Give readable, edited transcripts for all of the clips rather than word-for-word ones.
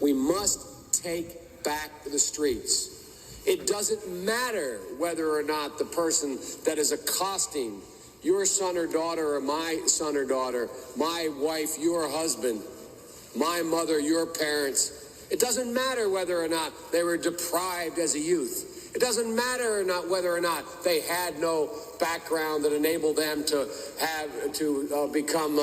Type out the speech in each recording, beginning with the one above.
We must take back the streets. It doesn't matter whether or not the person that is accosting your son or daughter or my son or daughter, my wife, your husband, my mother, your parents. It doesn't matter whether or not they were deprived as a youth. It doesn't matter or not whether or not they had no background that enabled them to become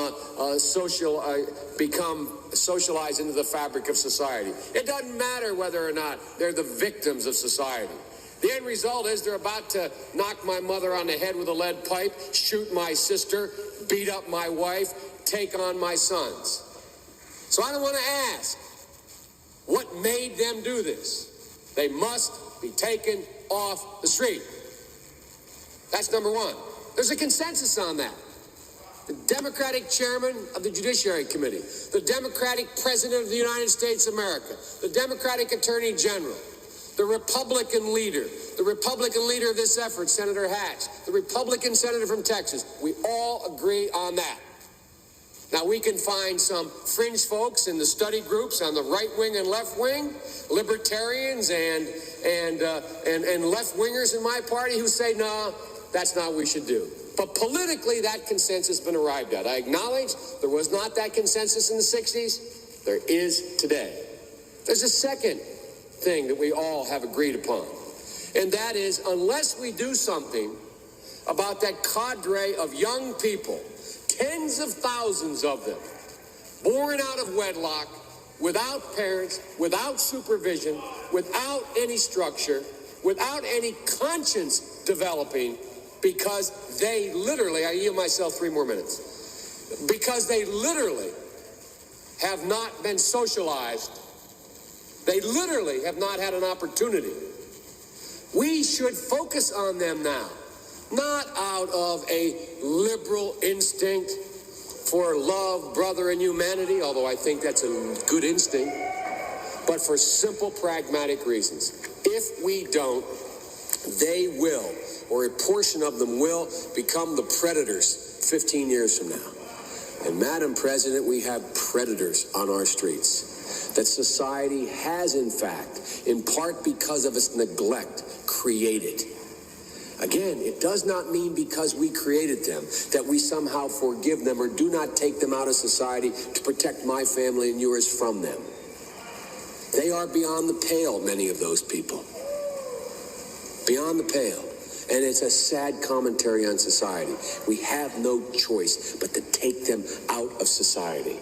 socialized into the fabric of society. It doesn't matter whether or not they're the victims of society. The end result is they're about to knock my mother on the head with a lead pipe, shoot my sister, beat up my wife, take on my sons. So I don't want to ask what made them do this. They must be taken off the street. That's number one. There's a consensus on that. The Democratic chairman of the Judiciary Committee, the Democratic president of the United States of America, the Democratic attorney general, the Republican leader of this effort, Senator Hatch, the Republican senator from Texas. We all agree on that. Now, we can find some fringe folks in the study groups on the right wing and left wing, libertarians and left-wingers in my party who say, no, that's not what we should do. But politically, that consensus has been arrived at. I acknowledge there was not that consensus in the 60s. There is today. There's a second thing that we all have agreed upon, and that is unless we do something about that cadre of young people, tens of thousands of them, born out of wedlock, without parents, without supervision, without any structure, without any conscience developing, because they literally, I yield myself 3 more minutes, because they literally have not been socialized. They literally have not had an opportunity. We should focus on them now, not out of a liberal instinct for love, brother, and humanity, although I think that's a good instinct, but for simple, pragmatic reasons. If we don't, they will, or a portion of them will, become the predators 15 years from now. And Madam President, we have predators on our streets that society has, in fact, in part because of its neglect, created. Again, it does not mean because we created them that we somehow forgive them or do not take them out of society to protect my family and yours from them. They are beyond the pale, many of those people. Beyond the pale. And it's a sad commentary on society. We have no choice but to take them out of society.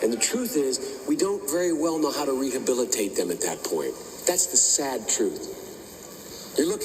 And the truth is, we don't very well know how to rehabilitate them at that point. That's the sad truth. You're looking